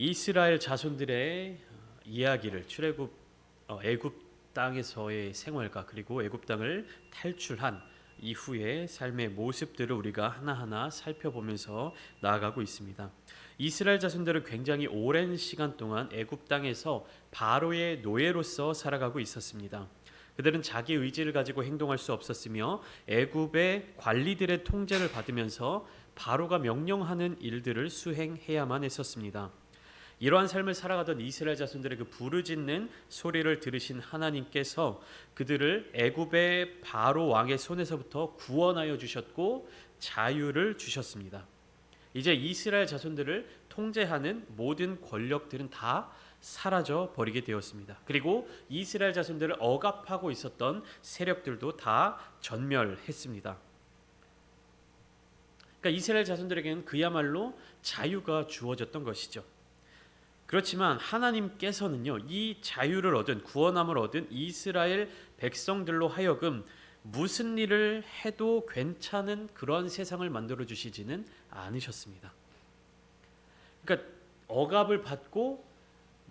이스라엘 자손들의 이야기를 출애굽 애굽 땅에서의 생활과 그리고 애굽 땅을 탈출한 이후의 삶의 모습들을 우리가 하나하나 살펴보면서 나아가고 있습니다. 이스라엘 자손들은 굉장히 오랜 시간 동안 애굽 땅에서 바로의 노예로서 살아가고 있었습니다. 그들은 자기 의지를 가지고 행동할 수 없었으며 애굽의 관리들의 통제를 받으면서 바로가 명령하는 일들을 수행해야만 했었습니다. 이러한 삶을 살아가던 이스라엘 자손들의 그 부르짖는 소리를 들으신 하나님께서 그들을 애굽의 바로 왕의 손에서부터 구원하여 주셨고 자유를 주셨습니다. 이제 이스라엘 자손들을 통제하는 모든 권력들은 다 사라져 버리게 되었습니다. 그리고 이스라엘 자손들을 억압하고 있었던 세력들도 다 전멸했습니다. 그러니까 이스라엘 자손들에게는 그야말로 자유가 주어졌던 것이죠. 그렇지만 하나님께서는요, 이 자유를 얻은 구원함을 얻은 이스라엘 백성들로 하여금 무슨 일을 해도 괜찮은 그런 세상을 만들어 주시지는 않으셨습니다. 그러니까 억압을 받고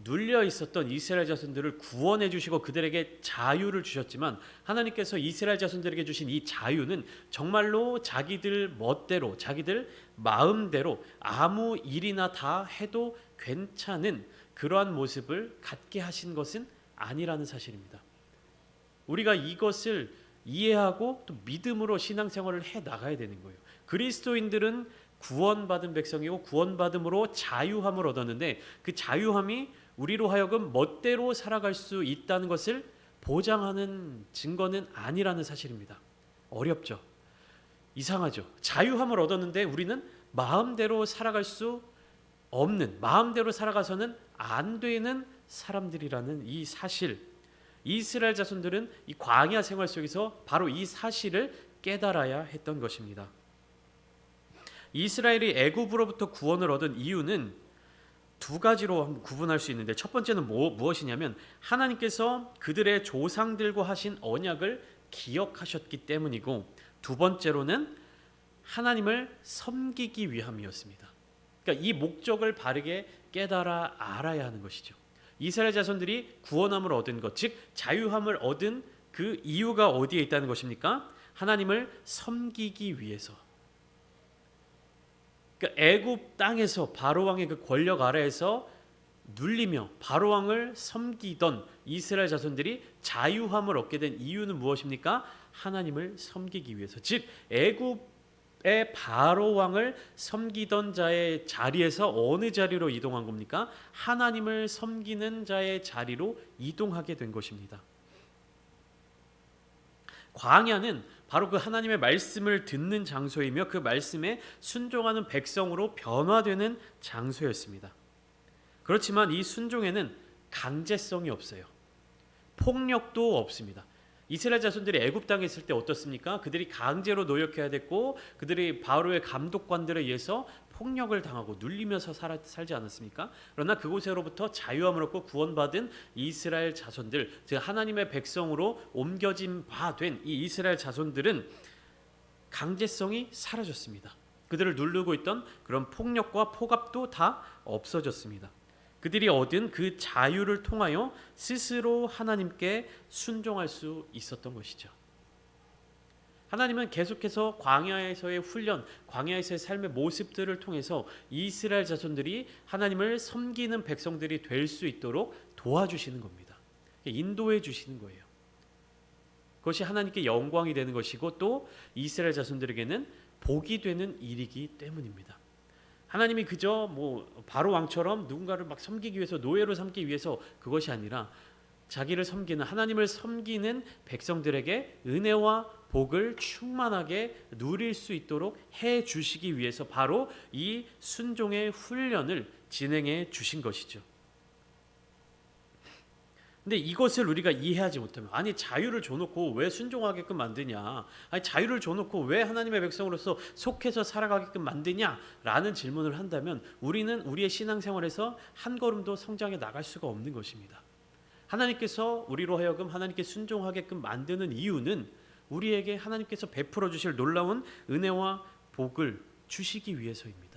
눌려 있었던 이스라엘 자손들을 구원해 주시고 그들에게 자유를 주셨지만 하나님께서 이스라엘 자손들에게 주신 이 자유는 정말로 자기들 멋대로 자기들 마음대로 아무 일이나 다 해도 괜찮은 그러한 모습을 갖게 하신 것은 아니라는 사실입니다. 우리가 이것을 이해하고 또 믿음으로 신앙생활을 해 나가야 되는 거예요. 그리스도인들은 구원받은 백성이고 구원받음으로 자유함을 얻었는데 그 자유함이 우리로 하여금 멋대로 살아갈 수 있다는 것을 보장하는 증거는 아니라는 사실입니다. 어렵죠. 이상하죠. 자유함을 얻었는데 우리는 마음대로 살아갈 수 없는, 마음대로 살아가서는 안 되는 사람들이라는 이 사실, 이스라엘 자손들은 이 광야 생활 속에서 바로 이 사실을 깨달아야 했던 것입니다. 이스라엘이 애굽으로부터 구원을 얻은 이유는 두 가지로 한번 구분할 수 있는데, 첫 번째는 무엇이냐면 하나님께서 그들의 조상들과 하신 언약을 기억하셨기 때문이고, 두 번째로는 하나님을 섬기기 위함이었습니다. 그러니까 이 목적을 바르게 깨달아 알아야 하는 것이죠. 이스라엘 자손들이 구원함을 얻은 것, 즉 자유함을 얻은 그 이유가 어디에 있다는 것입니까? 하나님을 섬기기 위해서. 그러니까 애굽 땅에서 바로 왕의 그 권력 아래에서 눌리며 바로 왕을 섬기던 이스라엘 자손들이 자유함을 얻게 된 이유는 무엇입니까? 하나님을 섬기기 위해서. 즉 애굽의 바로 왕을 섬기던 자의 자리에서 어느 자리로 이동한 겁니까? 하나님을 섬기는 자의 자리로 이동하게 된 것입니다. 광야는 바로 그 하나님의 말씀을 듣는 장소이며 그 말씀에 순종하는 백성으로 변화되는 장소였습니다. 그렇지만 이 순종에는 강제성이 없어요. 폭력도 없습니다. 이스라엘 자손들이 애굽 땅에 있을 때 어떻습니까? 그들이 강제로 노역해야 됐고 그들이 바로의 감독관들에 의해서 폭력을 당하고 눌리면서 살지 않았습니까? 그러나 그곳으로부터 자유함을 얻고 구원받은 이스라엘 자손들, 즉 하나님의 백성으로 옮겨진 바 된 이 이스라엘 자손들은 강제성이 사라졌습니다. 그들을 누르고 있던 그런 폭력과 폭압도 다 없어졌습니다. 그들이 얻은 그 자유를 통하여 스스로 하나님께 순종할 수 있었던 것이죠. 하나님은 계속해서 광야에서의 훈련, 광야에서의 삶의 모습들을 통해서 이스라엘 자손들이 하나님을 섬기는 백성들이 될 수 있도록 도와주시는 겁니다. 인도해 주시는 거예요. 그것이 하나님께 영광이 되는 것이고 또 이스라엘 자손들에게는 복이 되는 일이기 때문입니다. 하나님이 그저 바로 왕처럼 누군가를 막 섬기기 위해서 노예로 삼기 위해서 그것이 아니라 자기를 섬기는 하나님을 섬기는 백성들에게 은혜와 복을 충만하게 누릴 수 있도록 해 주시기 위해서 바로 이 순종의 훈련을 진행해 주신 것이죠. 근데 이것을 우리가 이해하지 못하면, 아니 자유를 줘놓고 왜 순종하게끔 만드냐, 아니 자유를 줘놓고 왜 하나님의 백성으로서 속해서 살아가게끔 만드냐라는 질문을 한다면 우리는 우리의 신앙생활에서 한 걸음도 성장해 나갈 수가 없는 것입니다. 하나님께서 우리로 하여금 하나님께 순종하게끔 만드는 이유는 우리에게 하나님께서 베풀어 주실 놀라운 은혜와 복을 주시기 위해서입니다.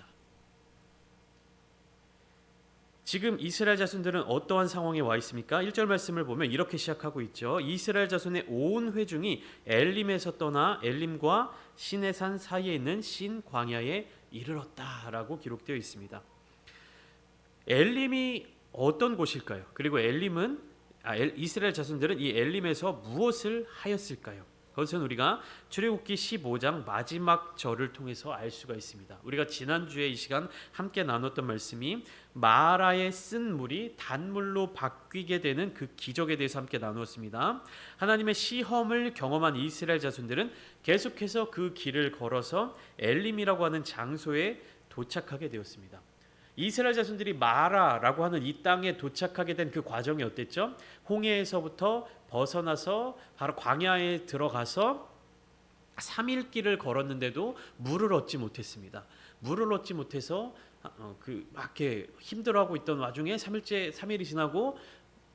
지금 이스라엘 자손들은 어떠한 상황에 와 있습니까? 1절 말씀을 보면 이렇게 시작하고 있죠. 이스라엘 자손의 온 회중이 엘림에서 떠나 엘림과 시내산 사이에 있는 신 광야에 이르렀다라고 기록되어 있습니다. 엘림이 어떤 곳일까요? 그리고 이스라엘 자손들은 이 엘림에서 무엇을 하였을까요? 그것은 우리가 출애굽기 15장 마지막 절을 통해서 알 수가 있습니다. 우리가 지난주에 이 시간 함께 나눴던 말씀이 마라에 쓴 물이 단물로 바뀌게 되는 그 기적에 대해서 함께 나누었습니다. 하나님의 시험을 경험한 이스라엘 자손들은 계속해서 그 길을 걸어서 엘림이라고 하는 장소에 도착하게 되었습니다. 이스라엘 자손들이 마라라고 하는 이 땅에 도착하게 된 그 과정이 어땠죠? 홍해에서부터 벗어나서 바로 광야에 들어가서 3일 길을 걸었는데도 물을 얻지 못했습니다. 물을 얻지 못해서 막 이렇게 힘들어하고 있던 와중에 3일이 지나고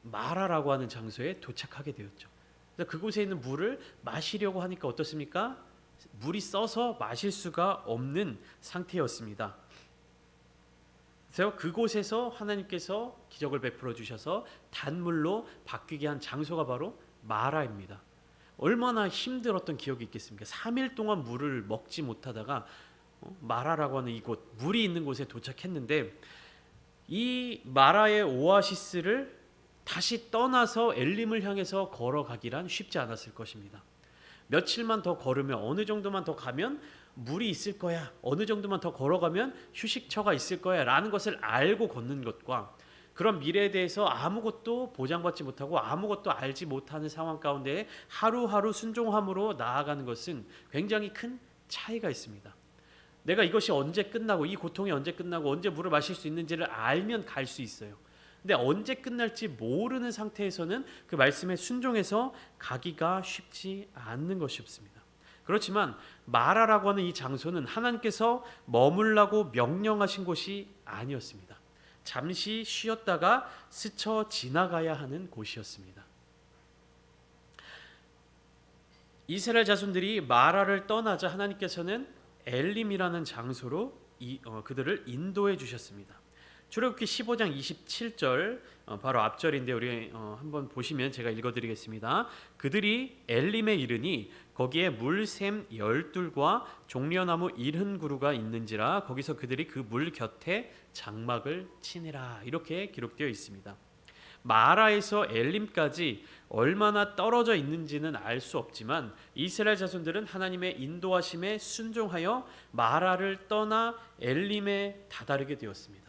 마라라고 하는 장소에 도착하게 되었죠. 그래서 그곳에 있는 물을 마시려고 하니까 어떻습니까? 물이 써서 마실 수가 없는 상태였습니다. 그래서 그곳에서 하나님께서 기적을 베풀어 주셔서 단물로 바뀌게 한 장소가 바로 마라입니다. 얼마나 힘들었던 기억이 있겠습니까? 3일 동안 물을 먹지 못하다가 마라라고 하는 이곳, 물이 있는 곳에 도착했는데 이 마라의 오아시스를 다시 떠나서 엘림을 향해서 걸어가기란 쉽지 않았을 것입니다. 며칠만 더 걸으면, 어느 정도만 더 가면 물이 있을 거야, 어느 정도만 더 걸어가면 휴식처가 있을 거야 라는 것을 알고 걷는 것과 그런 미래에 대해서 아무것도 보장받지 못하고 아무것도 알지 못하는 상황 가운데 하루하루 순종함으로 나아가는 것은 굉장히 큰 차이가 있습니다. 내가 이것이 언제 끝나고 이 고통이 언제 끝나고 언제 물을 마실 수 있는지를 알면 갈 수 있어요. 근데 언제 끝날지 모르는 상태에서는 그 말씀에 순종해서 가기가 쉽지 않는 것이 없습니다. 그렇지만 마라라고 하는 이 장소는 하나님께서 머물라고 명령하신 곳이 아니었습니다. 잠시 쉬었다가 스쳐 지나가야 하는 곳이었습니다. 이스라엘 자손들이 마라를 떠나자 하나님께서는 엘림이라는 장소로 그들을 인도해 주셨습니다. 출애굽기 15장 27절 바로 앞절인데 우리 한번 보시면 제가 읽어드리겠습니다. 그들이 엘림에 이르니 거기에 물샘 12과 종려나무 70그루가 있는지라 거기서 그들이 그 물 곁에 장막을 치니라 이렇게 기록되어 있습니다. 마라에서 엘림까지 얼마나 떨어져 있는지는 알 수 없지만 이스라엘 자손들은 하나님의 인도하심에 순종하여 마라를 떠나 엘림에 다다르게 되었습니다.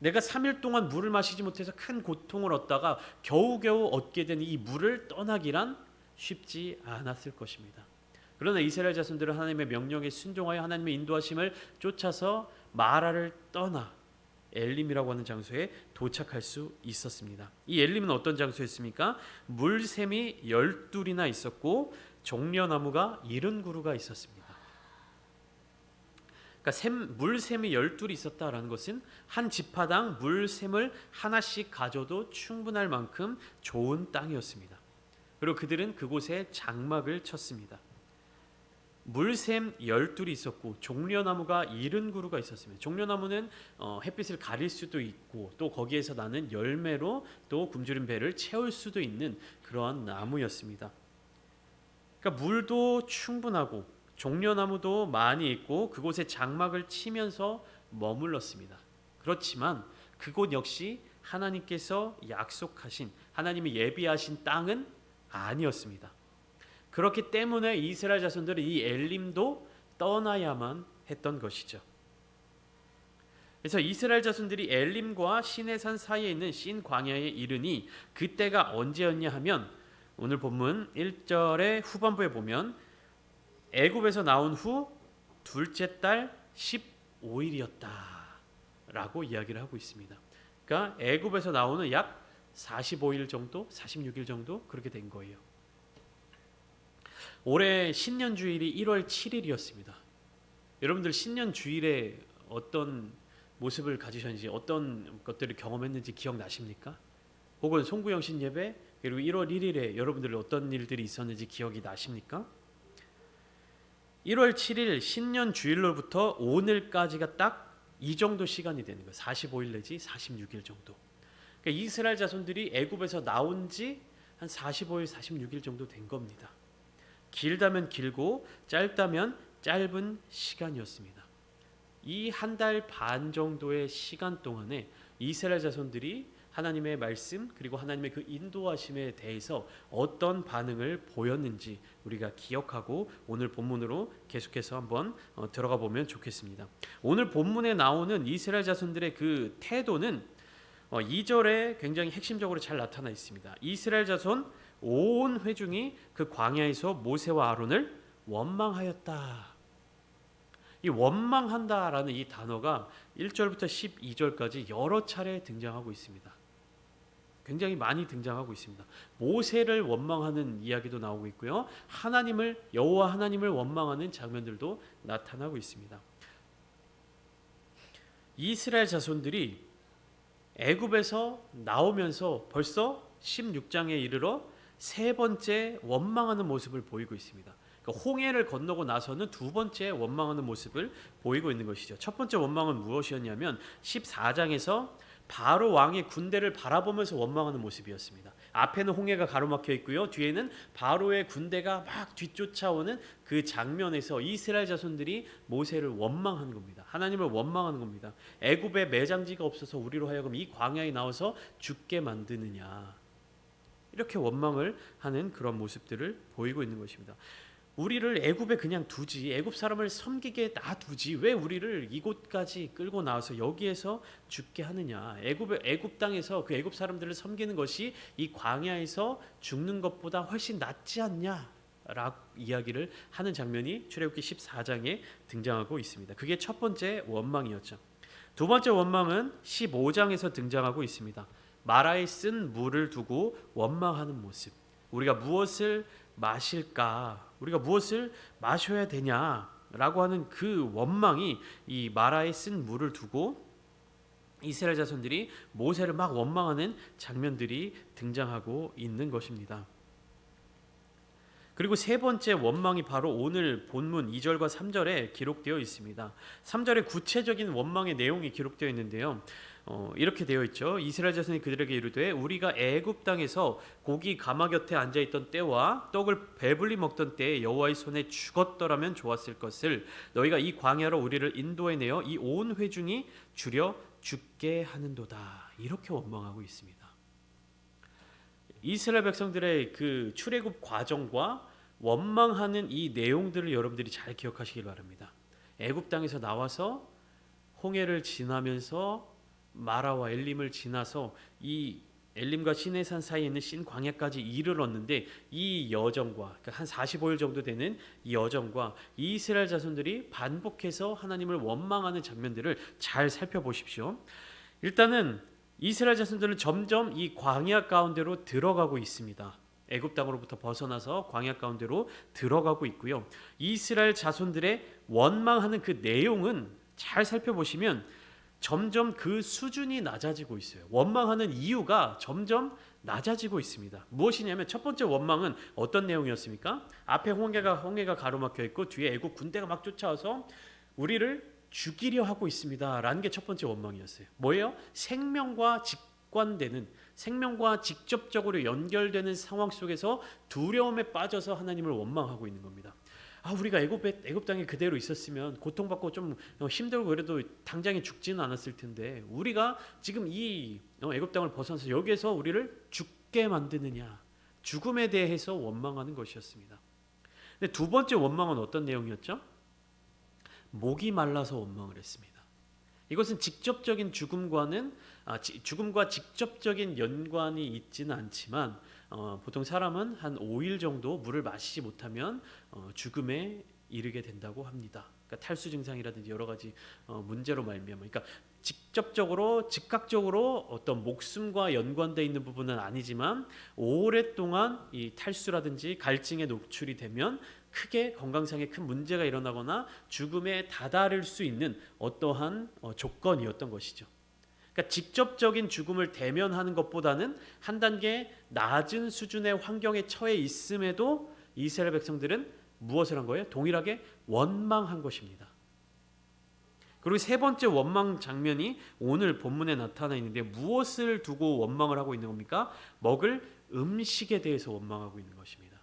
내가 3일 동안 물을 마시지 못해서 큰 고통을 얻다가 겨우겨우 얻게 된 이 물을 떠나기란 쉽지 않았을 것입니다. 그러나 이스라엘 자손들은 하나님의 명령에 순종하여 하나님의 인도하심을 쫓아서 마라를 떠나 엘림이라고 하는 장소에 도착할 수 있었습니다. 이 엘림은 어떤 장소였습니까? 물샘이 12이나 있었고 종려나무가 70그루가 있었습니다. 그러니까 물샘이 12이 있었다라는 것은 한 지파당 물샘을 하나씩 가져도 충분할 만큼 좋은 땅이었습니다. 그리고 그들은 그곳에 장막을 쳤습니다. 물샘 12이 있었고 종려나무가 70그루가 있었습니다. 종려나무는 햇빛을 가릴 수도 있고 또 거기에서 나는 열매로 또 굶주린 배를 채울 수도 있는 그러한 나무였습니다. 그러니까 물도 충분하고 종려나무도 많이 있고 그곳에 장막을 치면서 머물렀습니다. 그렇지만 그곳 역시 하나님께서 약속하신, 하나님이 예비하신 땅은 아니었습니다. 그렇기 때문에 이스라엘 자손들은 이 엘림도 떠나야만 했던 것이죠. 그래서 이스라엘 자손들이 엘림과 시내산 사이에 있는 신 광야에 이르니 그때가 언제였냐 하면 오늘 본문 1절의 후반부에 보면 애굽에서 나온 후 둘째 달 15일이었다라고 이야기를 하고 있습니다. 그러니까 애굽에서 나오는 약 45일 정도, 46일 정도 그렇게 된 거예요. 올해 신년 주일이 1월 7일이었습니다. 여러분들 신년 주일에 어떤 모습을 가지셨는지 어떤 것들을 경험했는지 기억나십니까? 혹은 송구영신 예배 그리고 1월 1일에 여러분들 어떤 일들이 있었는지 기억이 나십니까? 1월 7일 신년 주일로부터 오늘까지가 딱 이 정도 시간이 되는 거예요. 45일 내지 46일 정도. 그러니까 이스라엘 자손들이 애굽에서 나온 지 한 45일, 46일 정도 된 겁니다. 길다면 길고 짧다면 짧은 시간이었습니다. 이 한 달 반 정도의 시간 동안에 이스라엘 자손들이 하나님의 말씀 그리고 하나님의 그 인도하심에 대해서 어떤 반응을 보였는지 우리가 기억하고 오늘 본문으로 계속해서 한번 들어가 보면 좋겠습니다. 오늘 본문에 나오는 이스라엘 자손들의 그 태도는 2절에 굉장히 핵심적으로 잘 나타나 있습니다. 이스라엘 자손 온 회중이 그 광야에서 모세와 아론을 원망하였다. 이 원망한다라는 이 단어가 1절부터 12절까지 여러 차례 등장하고 있습니다. 굉장히 많이 등장하고 있습니다. 모세를 원망하는 이야기도 나오고 있고요. 여호와 하나님을 원망하는 장면들도 나타나고 있습니다. 이스라엘 자손들이 애굽에서 나오면서 벌써 16장에 이르러 세 번째 원망하는 모습을 보이고 있습니다. 그러니까 홍해를 건너고 나서는 두 번째 원망하는 모습을 보이고 있는 것이죠. 첫 번째 원망은 무엇이었냐면 14장에서 바로 왕의 군대를 바라보면서 원망하는 모습이었습니다. 앞에는 홍해가 가로막혀 있고요. 뒤에는 바로의 군대가 막 뒤쫓아오는 그 장면에서 이스라엘 자손들이 모세를 원망하는 겁니다. 하나님을 원망하는 겁니다. 애굽에 매장지가 없어서 우리로 하여금 이 광야에 나와서 죽게 만드느냐. 이렇게 원망을 하는 그런 모습들을 보이고 있는 것입니다. 우리를 애굽에 그냥 두지, 애굽 사람을 섬기게 놔두지 왜 우리를 이곳까지 끌고 나와서 여기에서 죽게 하느냐. 애굽 땅에서 그 애굽 사람들을 섬기는 것이 이 광야에서 죽는 것보다 훨씬 낫지 않냐 라고 이야기를 하는 장면이 출애굽기 14장에 등장하고 있습니다. 그게 첫 번째 원망이었죠. 두 번째 원망은 15장에서 등장하고 있습니다. 마라에 쓴 물을 두고 원망하는 모습. 우리가 무엇을 마실까? 우리가 무엇을 마셔야 되냐라고 하는 그 원망이 이 마라에 쓴 물을 두고 이스라엘 자손들이 모세를 막 원망하는 장면들이 등장하고 있는 것입니다. 그리고 세 번째 원망이 바로 오늘 본문 2절과 3절에 기록되어 있습니다. 3절에 구체적인 원망의 내용이 기록되어 있는데요. 이렇게 되어 있죠. 이스라엘 자손이 그들에게 이르되 우리가 애굽 땅에서 고기 가마 곁에 앉아 있던 때와 떡을 배불리 먹던 때에 여호와의 손에 죽었더라면 좋았을 것을 너희가 이 광야로 우리를 인도해 내어 이 온 회중이 주려 죽게 하는도다. 이렇게 원망하고 있습니다. 이스라엘 백성들의 그 출애굽 과정과 원망하는 이 내용들을 여러분들이 잘 기억하시길 바랍니다. 애굽 땅에서 나와서 홍해를 지나면서 마라와 엘림을 지나서 이 엘림과 시내산 사이에 있는 신 광야까지 이르렀는데 이 여정과 그러니까 한 45일 정도 되는 이 여정과 이스라엘 자손들이 반복해서 하나님을 원망하는 장면들을 잘 살펴보십시오. 일단은 이스라엘 자손들은 점점 이 광야 가운데로 들어가고 있습니다. 애굽 땅으로부터 벗어나서 광야 가운데로 들어가고 있고요. 이스라엘 자손들의 원망하는 그 내용은 잘 살펴보시면 점점 그 수준이 낮아지고 있어요. 원망하는 이유가 점점 낮아지고 있습니다. 무엇이냐면 첫 번째 원망은 어떤 내용이었습니까? 앞에 홍해가 가로막혀 있고 뒤에 애굽 군대가 막 쫓아와서 우리를 죽이려 하고 있습니다 라는 게 첫 번째 원망이었어요. 뭐예요? 생명과 직접적으로 연결되는 상황 속에서 두려움에 빠져서 하나님을 원망하고 있는 겁니다. 우리가 애굽 땅에 그대로 있었으면 고통받고 좀 힘들고 그래도 당장에 죽지는 않았을 텐데 우리가 지금 이 애굽 땅을 벗어나서 여기에서 우리를 죽게 만드느냐. 죽음에 대해서 원망하는 것이었습니다. 근데 두 번째 원망은 어떤 내용이었죠? 목이 말라서 원망을 했습니다. 이것은 직접적인 죽음과 직접적인 연관이 있지는 않지만 보통 사람은 한 5일 정도 물을 마시지 못하면 죽음에 이르게 된다고 합니다. 그러니까 탈수 증상이라든지 여러 가지 문제로 말미암아. 그러니까 즉각적으로 어떤 목숨과 연관되어 있는 부분은 아니지만 오랫동안 이 탈수라든지 갈증에 노출이 되면 크게 건강상에 큰 문제가 일어나거나 죽음에 다다를 수 있는 어떠한 조건이었던 것이죠. 그러니까 직접적인 죽음을 대면하는 것보다는 한 단계 낮은 수준의 환경에 처해 있음에도 이스라엘 백성들은 무엇을 한 거예요? 동일하게 원망한 것입니다. 그리고 세 번째 원망 장면이 오늘 본문에 나타나 있는데 무엇을 두고 원망을 하고 있는 겁니까? 먹을 음식에 대해서 원망하고 있는 것입니다.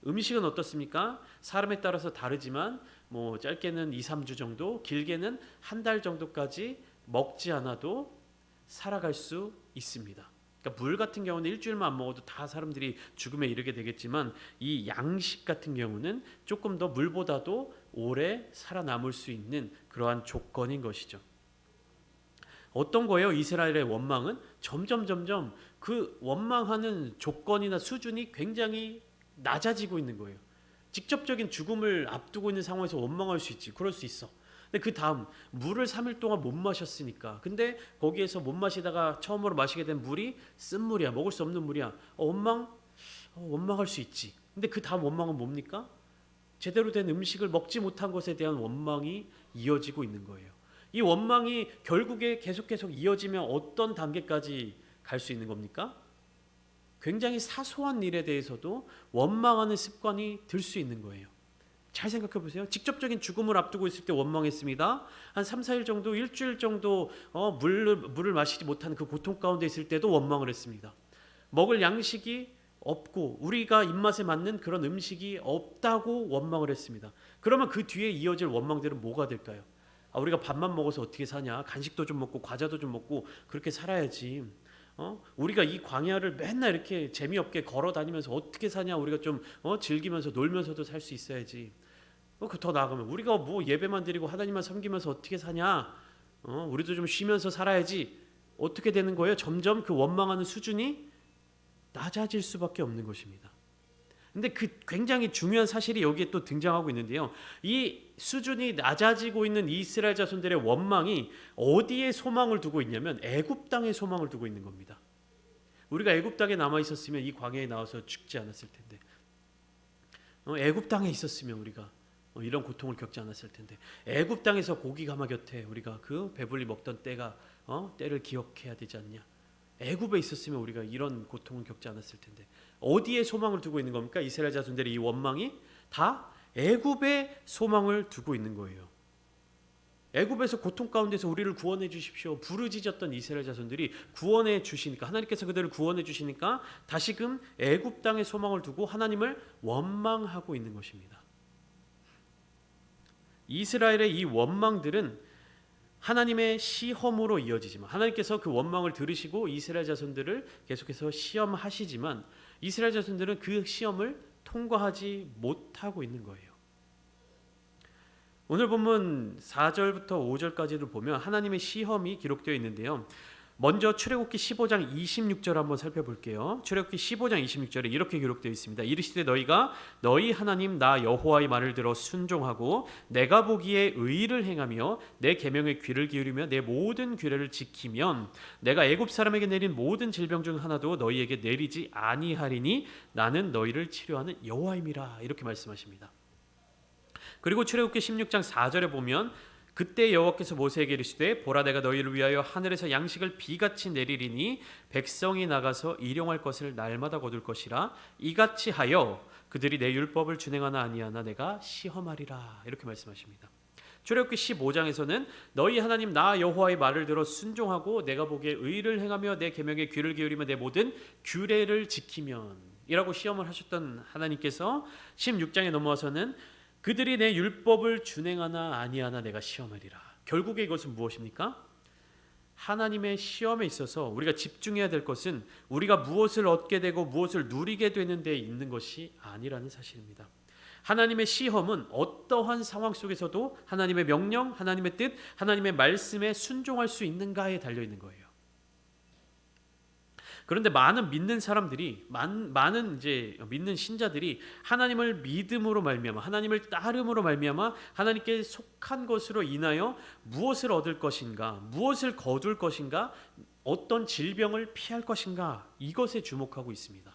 음식은 어떻습니까? 사람에 따라서 다르지만 뭐 짧게는 2, 3주 정도, 길게는 한 달 정도까지 먹지 않아도 살아갈 수 있습니다. 그러니까 물 같은 경우는 일주일만 안 먹어도 다 사람들이 죽음에 이르게 되겠지만 이 양식 같은 경우는 조금 더 물보다도 오래 살아남을 수 있는 그러한 조건인 것이죠. 어떤 거예요? 이스라엘의 원망은 점점 그 원망하는 조건이나 수준이 굉장히 낮아지고 있는 거예요. 직접적인 죽음을 앞두고 있는 상황에서 원망할 수 있지. 그럴 수 있어. 근데 그 다음 물을 3일 동안 못 마셨으니까. 근데 거기에서 못 마시다가 처음으로 마시게 된 물이 쓴 물이야. 먹을 수 없는 물이야. 원망할 수 있지. 근데 그 다음 원망은 뭡니까? 제대로 된 음식을 먹지 못한 것에 대한 원망이 이어지고 있는 거예요. 이 원망이 결국에 계속 이어지면 어떤 단계까지 갈 수 있는 겁니까? 굉장히 사소한 일에 대해서도 원망하는 습관이 들 수 있는 거예요. 잘 생각해 보세요. 직접적인 죽음을 앞두고 있을 때 원망했습니다. 한 3, 4일 정도, 일주일 정도 물을 마시지 못하는 그 고통 가운데 있을 때도 원망을 했습니다. 먹을 양식이 없고 우리가 입맛에 맞는 그런 음식이 없다고 원망을 했습니다. 그러면 그 뒤에 이어질 원망들은 뭐가 될까요? 우리가 밥만 먹어서 어떻게 사냐? 간식도 좀 먹고 과자도 좀 먹고 그렇게 살아야지. 우리가 이 광야를 맨날 이렇게 재미없게 걸어 다니면서 어떻게 사냐? 우리가 좀 즐기면서 놀면서도 살 수 있어야지. 더 나아가면 우리가 뭐 예배만 드리고 하나님만 섬기면서 어떻게 사냐? 우리도 좀 쉬면서 살아야지. 어떻게 되는 거예요? 점점 그 원망하는 수준이 낮아질 수밖에 없는 것입니다. 근데 그 굉장히 중요한 사실이 여기에 또 등장하고 있는데요. 이 수준이 낮아지고 있는 이스라엘 자손들의 원망이 어디에 소망을 두고 있냐면 애굽 땅에 소망을 두고 있는 겁니다. 우리가 애굽 땅에 남아 있었으면 이 광야에 나와서 죽지 않았을 텐데, 애굽 땅에 있었으면 우리가 이런 고통을 겪지 않았을 텐데, 애굽 땅에서 고기 가마 곁에 우리가 그 배불리 먹던 때를 기억해야 되지 않냐? 애굽에 있었으면 우리가 이런 고통을 겪지 않았을 텐데 어디에 소망을 두고 있는 겁니까? 이스라엘 자손들의 이 원망이 다 애굽에 소망을 두고 있는 거예요. 애굽에서 고통 가운데서 우리를 구원해 주십시오. 부르짖었던 이스라엘 자손들이 구원해 주시니까, 하나님께서 그들을 구원해 주시니까 다시금 애굽 땅에 소망을 두고 하나님을 원망하고 있는 것입니다. 이스라엘의 이 원망들은 하나님의 시험으로 이어지지만, 하나님께서 그 원망을 들으시고 이스라엘 자손들을 계속해서 시험하시지만 이스라엘 자손들은 그 시험을 통과하지 못하고 있는 거예요. 오늘 본문 4절부터 5절까지를 보면 하나님의 시험이 기록되어 있는데요. 먼저 출애굽기 15장 26절 한번 살펴볼게요. 출애굽기 15장 26절에 이렇게 기록되어 있습니다. 이르시되 너희가 너희 하나님 나 여호와의 말을 들어 순종하고 내가 보기에 의를 행하며 내 계명에 귀를 기울이며 내 모든 규례를 지키면 내가 애굽 사람에게 내린 모든 질병 중 하나도 너희에게 내리지 아니하리니 나는 너희를 치료하는 여호와임이라. 이렇게 말씀하십니다. 그리고 출애굽기 16장 4절에 보면 그때 여호와께서 모세에게 이르시되 보라 내가 너희를 위하여 하늘에서 양식을 비같이 내리리니 백성이 나가서 일용할 것을 날마다 거둘 것이라 이같이 하여 그들이 내 율법을 준행하나 아니하나 내가 시험하리라. 이렇게 말씀하십니다. 출애굽기 15장에서는 너희 하나님 나 여호와의 말을 들어 순종하고 내가 보기에 의를 행하며 내 계명에 귀를 기울이며 내 모든 규례를 지키면 이라고 시험을 하셨던 하나님께서 16장에 넘어와서는 그들이 내 율법을 준행하나 아니하나 내가 시험하리라. 결국에 이것은 무엇입니까? 하나님의 시험에 있어서 우리가 집중해야 될 것은 우리가 무엇을 얻게 되고 무엇을 누리게 되는 데 있는 것이 아니라는 사실입니다. 하나님의 시험은 어떠한 상황 속에서도 하나님의 명령, 하나님의 뜻, 하나님의 말씀에 순종할 수 있는가에 달려 있는 거예요. 그런데 많은 믿는 사람들이, 많은 이제 믿는 신자들이 하나님을 믿음으로 말미암아, 하나님을 따름으로 말미암아 하나님께 속한 것으로 인하여 무엇을 얻을 것인가, 무엇을 거둘 것인가, 어떤 질병을 피할 것인가, 이것에 주목하고 있습니다.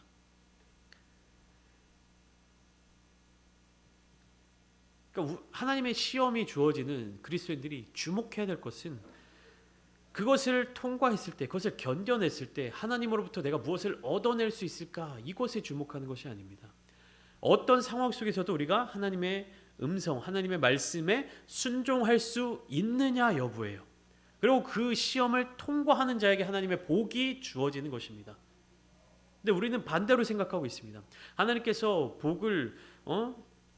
그러니까 하나님의 시험이 주어지는 그리스도인들이 주목해야 될 것은 그것을 통과했을 때, 그것을 견뎌냈을 때 하나님으로부터 내가 무엇을 얻어낼 수 있을까, 이것에 주목하는 것이 아닙니다. 어떤 상황 속에서도 우리가 하나님의 음성, 하나님의 말씀에 순종할 수 있느냐 여부예요. 그리고 그 시험을 통과하는 자에게 하나님의 복이 주어지는 것입니다. 근데 우리는 반대로 생각하고 있습니다. 하나님께서 복을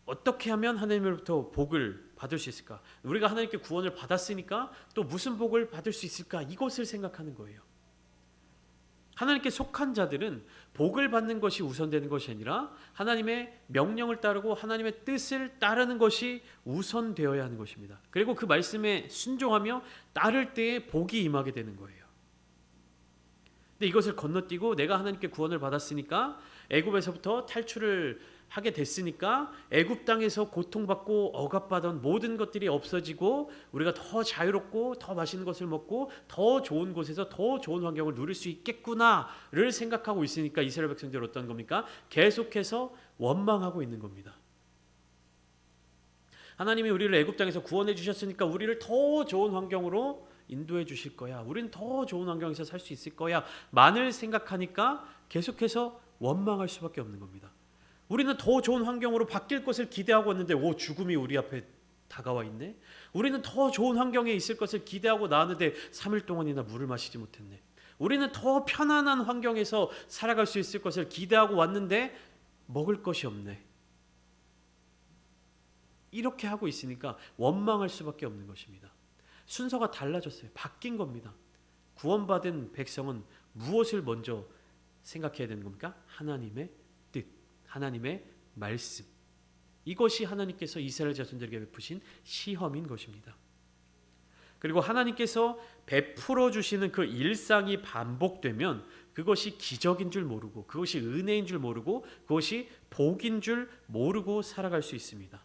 어떻게 하면 하나님으로부터 복을 받을 수 있을까? 우리가 하나님께 구원을 받았으니까 또 무슨 복을 받을 수 있을까? 이것을 생각하는 거예요. 하나님께 속한 자들은 복을 받는 것이 우선되는 것이 아니라 하나님의 명령을 따르고 하나님의 뜻을 따르는 것이 우선되어야 하는 것입니다. 그리고 그 말씀에 순종하며 따를 때에 복이 임하게 되는 거예요. 근데 이것을 건너뛰고 내가 하나님께 구원을 받았으니까 애굽에서부터 탈출을 하게 됐으니까 애굽 땅에서 고통받고 억압받던 모든 것들이 없어지고 우리가 더 자유롭고 더 맛있는 것을 먹고 더 좋은 곳에서 더 좋은 환경을 누릴 수 있겠구나를 생각하고 있으니까 이스라엘 백성들 어떤 겁니까? 계속해서 원망하고 있는 겁니다. 하나님이 우리를 애굽 땅에서 구원해 주셨으니까 우리를 더 좋은 환경으로 인도해 주실 거야. 우리는 더 좋은 환경에서 살 수 있을 거야. 만을 생각하니까 계속해서 원망할 수밖에 없는 겁니다. 우리는 더 좋은 환경으로 바뀔 것을 기대하고 있는데 죽음이 우리 앞에 다가와 있네. 우리는 더 좋은 환경에 있을 것을 기대하고 나왔는데 3일 동안이나 물을 마시지 못했네. 우리는 더 편안한 환경에서 살아갈 수 있을 것을 기대하고 왔는데 먹을 것이 없네. 이렇게 하고 있으니까 원망할 수밖에 없는 것입니다. 순서가 달라졌어요. 바뀐 겁니다. 구원받은 백성은 무엇을 먼저 생각해야 되는 겁니까? 하나님의 뜻, 하나님의 말씀. 이것이 하나님께서 이스라엘 자손들에게 베푸신 시험인 것입니다. 그리고 하나님께서 베풀어 주시는 그 일상이 반복되면 그것이 기적인 줄 모르고 그것이 은혜인 줄 모르고 그것이 복인 줄 모르고 살아갈 수 있습니다.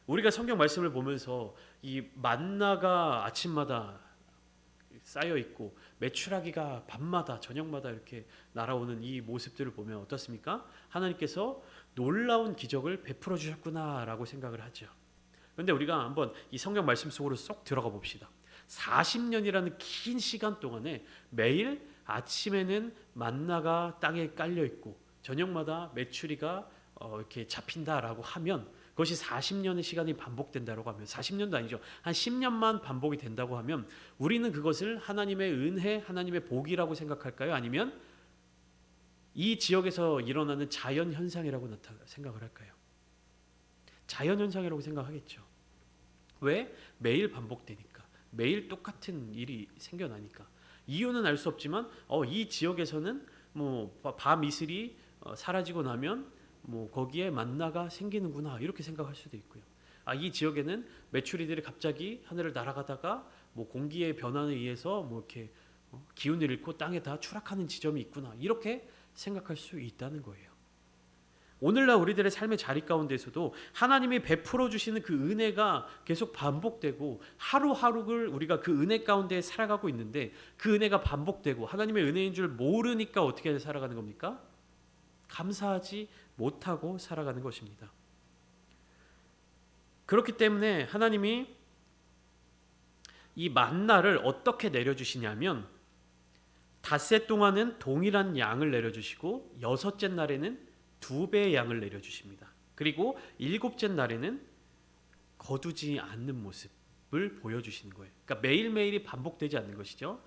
우리가 성경 말씀을 보면서 이 만나가 아침마다 쌓여 있고 메추라기가 밤마다 저녁마다 이렇게 날아오는 이 모습들을 보면 어떻습니까? 하나님께서 놀라운 기적을 베풀어 주셨구나라고 생각을 하죠. 그런데 우리가 한번 이 성경 말씀 속으로 쏙 들어가 봅시다. 40년이라는 긴 시간 동안에 매일 아침에는 만나가 땅에 깔려 있고 저녁마다 메추리가 이렇게 잡힌다라고 하면 그것이 40년의 시간이 반복된다고 하면 40년도 아니죠. 한 10년만 반복이 된다고 하면 우리는 그것을 하나님의 은혜, 하나님의 복이라고 생각할까요? 아니면 이 지역에서 일어나는 자연 현상이라고 생각을 할까요? 자연 현상이라고 생각하겠죠. 왜? 매일 반복되니까. 매일 똑같은 일이 생겨나니까. 이유는 알 수 없지만 이 지역에서는 밤 이슬이 사라지고 나면 거기에 만나가 생기는구나 이렇게 생각할 수도 있고요. 이 지역에는 메추리들이 갑자기 하늘을 날아가다가 공기의 변화에 의해서 이렇게 기운을 잃고 땅에 다 추락하는 지점이 있구나 이렇게 생각할 수 있다는 거예요. 오늘날 우리들의 삶의 자리 가운데서도 하나님이 베풀어 주시는 그 은혜가 계속 반복되고 하루하루를 우리가 그 은혜 가운데 살아가고 있는데 그 은혜가 반복되고 하나님의 은혜인 줄 모르니까 어떻게 살아가는 겁니까? 감사하지 못하고 살아가는 것입니다. 그렇기 때문에 하나님이 이 만나를 어떻게 내려주시냐면 닷새 동안은 동일한 양을 내려주시고 여섯째 날에는 2배의 양을 내려주십니다. 그리고 7째 날에는 거두지 않는 모습을 보여주시는 거예요. 그러니까 매일매일이 반복되지 않는 것이죠.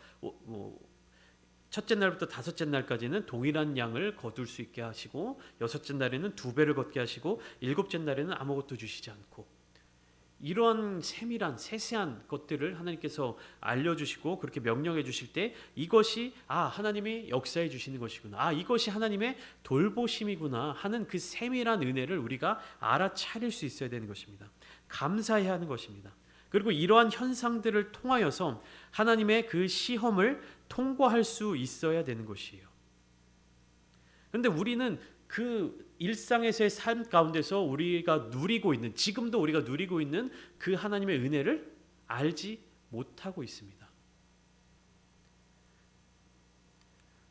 첫째 날부터 5째 날까지는 동일한 양을 거둘 수 있게 하시고 6째 날에는 2배를 걷게 하시고 7째 날에는 아무것도 주시지 않고 이러한 세밀한 세세한 것들을 하나님께서 알려주시고 그렇게 명령해 주실 때 이것이 하나님이 역사해 주시는 것이구나, 이것이 하나님의 돌보심이구나 하는 그 세밀한 은혜를 우리가 알아차릴 수 있어야 되는 것입니다. 감사해야 하는 것입니다. 그리고 이러한 현상들을 통하여서 하나님의 그 시험을 통과할 수 있어야 되는 것이에요. 그런데 우리는 그 일상에서의 삶 가운데서 우리가 누리고 있는, 지금도 우리가 누리고 있는 그 하나님의 은혜를 알지 못하고 있습니다.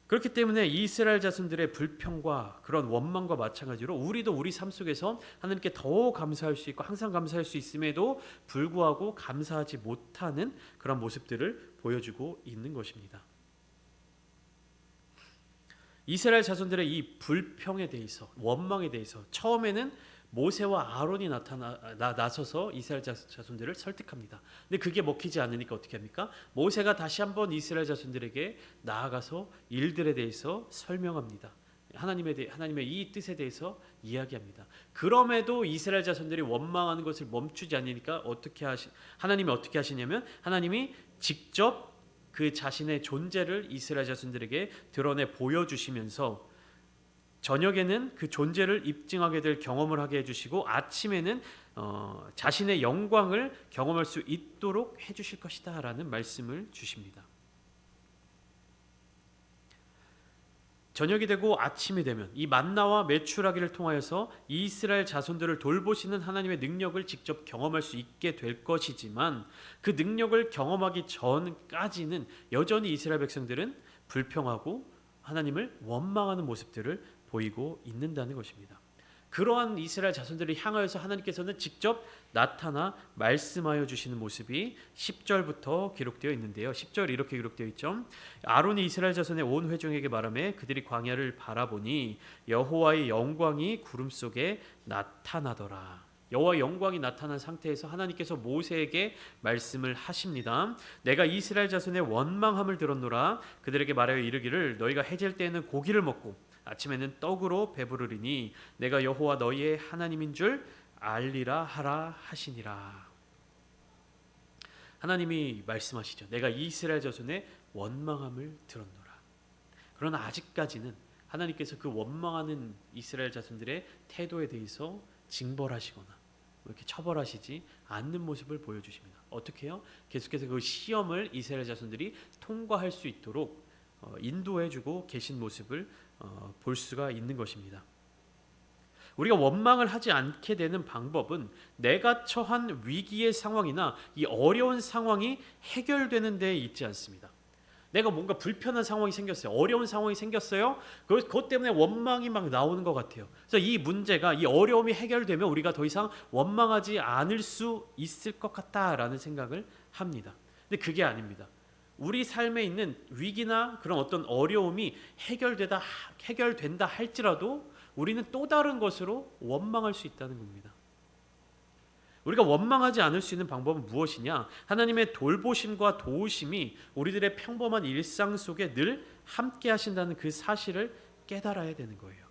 그렇기 때문에 이스라엘 자손들의 불평과 그런 원망과 마찬가지로 우리도 우리 삶 속에서 하나님께 더 감사할 수 있고 항상 감사할 수 있음에도 불구하고 감사하지 못하는 그런 모습들을 보여주고 있는 것입니다. 이스라엘 자손들의 이 불평에 대해서, 원망에 대해서 처음에는 모세와 아론이 나서서 이스라엘 자손들을 설득합니다. 근데 그게 먹히지 않으니까 어떻게 합니까? 모세가 다시 한번 이스라엘 자손들에게 나아가서 일들에 대해서 설명합니다. 하나님의 이 뜻에 대해서 이야기합니다. 그럼에도 이스라엘 자손들이 원망하는 것을 멈추지 않으니까 하나님이 어떻게 하시냐면 하나님이 직접 그 자신의 존재를 이스라엘 자손들에게 드러내 보여주시면서 저녁에는 그 존재를 입증하게 될 경험을 하게 해주시고 아침에는 자신의 영광을 경험할 수 있도록 해주실 것이다 라는 말씀을 주십니다. 저녁이 되고 아침이 되면 이 만나와 메추라기를 통하여서 이스라엘 자손들을 돌보시는 하나님의 능력을 직접 경험할 수 있게 될 것이지만 그 능력을 경험하기 전까지는 여전히 이스라엘 백성들은 불평하고 하나님을 원망하는 모습들을 보이고 있는다는 것입니다. 그러한 이스라엘 자손들을 향하여서 하나님께서는 직접 나타나 말씀하여 주시는 모습이 10절부터 기록되어 있는데요. 10절 이렇게 기록되어 있죠. 아론이 이스라엘 자손의 온 회중에게 말하며 그들이 광야를 바라보니 여호와의 영광이 구름 속에 나타나더라. 여호와의 영광이 나타난 상태에서 하나님께서 모세에게 말씀을 하십니다. 내가 이스라엘 자손의 원망함을 들었노라. 그들에게 말하여 이르기를 너희가 해질 때에는 고기를 먹고 아침에는 떡으로 배부르리니 내가 여호와 너희의 하나님인 줄 알리라 하라 하시니라. 하나님이 말씀하시죠. 내가 이스라엘 자손의 원망함을 들었노라. 그러나 아직까지는 하나님께서 그 원망하는 이스라엘 자손들의 태도에 대해서 징벌하시거나 이렇게 처벌하시지 않는 모습을 보여주십니다. 어떻게 해요? 계속해서 그 시험을 이스라엘 자손들이 통과할 수 있도록 인도해주고 계신 모습을 볼 수가 있는 것입니다. 우리가 원망을 하지 않게 되는 방법은 내가 처한 위기의 상황이나 이 어려운 상황이 해결되는 데 있지 않습니다. 내가 뭔가 불편한 상황이 생겼어요. 어려운 상황이 생겼어요. 그것 때문에 원망이 막 나오는 것 같아요. 그래서 이 문제가 이 어려움이 해결되면 우리가 더 이상 원망하지 않을 수 있을 것 같다라는 생각을 합니다. 근데 그게 아닙니다. 우리 삶에 있는 위기나 그런 어떤 어려움이 해결된다 할지라도 우리는 또 다른 것으로 원망할 수 있다는 겁니다. 우리가 원망하지 않을 수 있는 방법은 무엇이냐? 하나님의 돌보심과 도우심이 우리들의 평범한 일상 속에 늘 함께 하신다는 그 사실을 깨달아야 되는 거예요.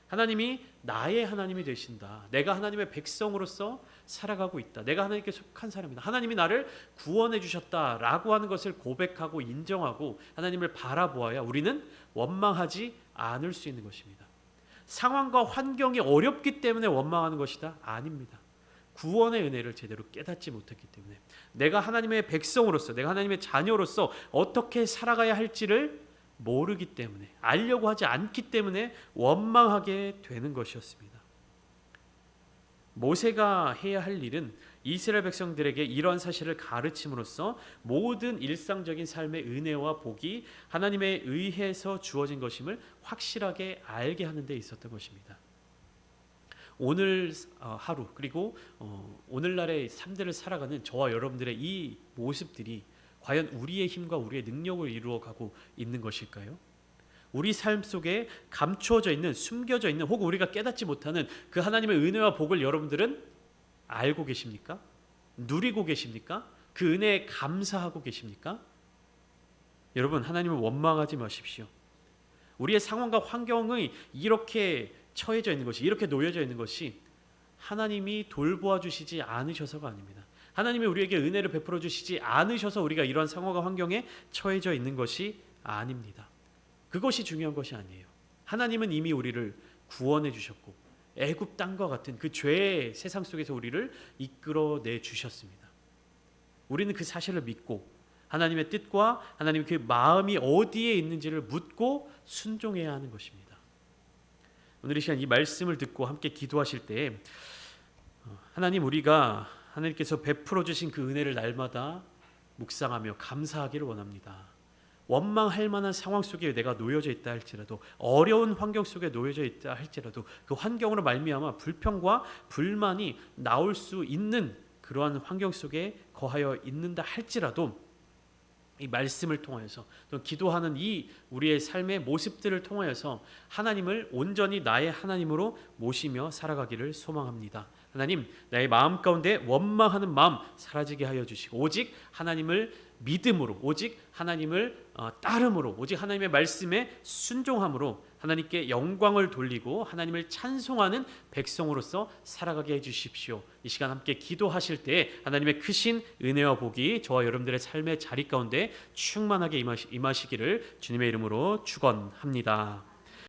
하나님이 나의 하나님이 되신다. 내가 하나님의 백성으로서 살아가고 있다. 내가 하나님께 속한 사람이다. 하나님이 나를 구원해 주셨다라고 하는 것을 고백하고 인정하고 하나님을 바라보아야 우리는 원망하지 않을 수 있는 것입니다. 상황과 환경이 어렵기 때문에 원망하는 것이다? 아닙니다. 구원의 은혜를 제대로 깨닫지 못했기 때문에 내가 하나님의 백성으로서 내가 하나님의 자녀로서 어떻게 살아가야 할지를 모르기 때문에 알려고 하지 않기 때문에 원망하게 되는 것이었습니다. 모세가 해야 할 일은 이스라엘 백성들에게 이러한 사실을 가르침으로써 모든 일상적인 삶의 은혜와 복이 하나님에 의해서 주어진 것임을 확실하게 알게 하는 데 있었던 것입니다. 오늘 하루 그리고 오늘날의 삶들을 살아가는 저와 여러분들의 이 모습들이 과연 우리의 힘과 우리의 능력을 이루어가고 있는 것일까요? 우리 삶 속에 감추어져 있는 숨겨져 있는 혹은 우리가 깨닫지 못하는 그 하나님의 은혜와 복을 여러분들은 알고 계십니까? 누리고 계십니까? 그 은혜에 감사하고 계십니까? 여러분 하나님을 원망하지 마십시오. 우리의 상황과 환경이 이렇게 처해져 있는 것이 이렇게 놓여져 있는 것이 하나님이 돌보아 주시지 않으셔서가 아닙니다. 하나님이 우리에게 은혜를 베풀어 주시지 않으셔서 우리가 이러한 상황과 환경에 처해져 있는 것이 아닙니다. 그것이 중요한 것이 아니에요. 하나님은 이미 우리를 구원해 주셨고 애굽 땅과 같은 그 죄의 세상 속에서 우리를 이끌어내 주셨습니다. 우리는 그 사실을 믿고 하나님의 뜻과 하나님의 그 마음이 어디에 있는지를 묻고 순종해야 하는 것입니다. 오늘 이 시간 이 말씀을 듣고 함께 기도하실 때 하나님 우리가 하나님께서 베풀어 주신 그 은혜를 날마다 묵상하며 감사하기를 원합니다. 원망할 만한 상황 속에 내가 놓여져 있다 할지라도 어려운 환경 속에 놓여져 있다 할지라도 그 환경으로 말미암아 불평과 불만이 나올 수 있는 그러한 환경 속에 거하여 있는다 할지라도 이 말씀을 통하여서 또 기도하는 이 우리의 삶의 모습들을 통하여서 하나님을 온전히 나의 하나님으로 모시며 살아가기를 소망합니다. 하나님, 나의 마음 가운데 원망하는 마음 사라지게 하여 주시고 오직 하나님을 믿음으로, 오직 하나님을 따름으로, 오직 하나님의 말씀에 순종함으로 하나님께 영광을 돌리고 하나님을 찬송하는 백성으로서 살아가게 해주십시오. 이 시간 함께 기도하실 때 하나님의 크신 은혜와 복이 저와 여러분들의 삶의 자리 가운데 충만하게 임하시기를 주님의 이름으로 축원합니다.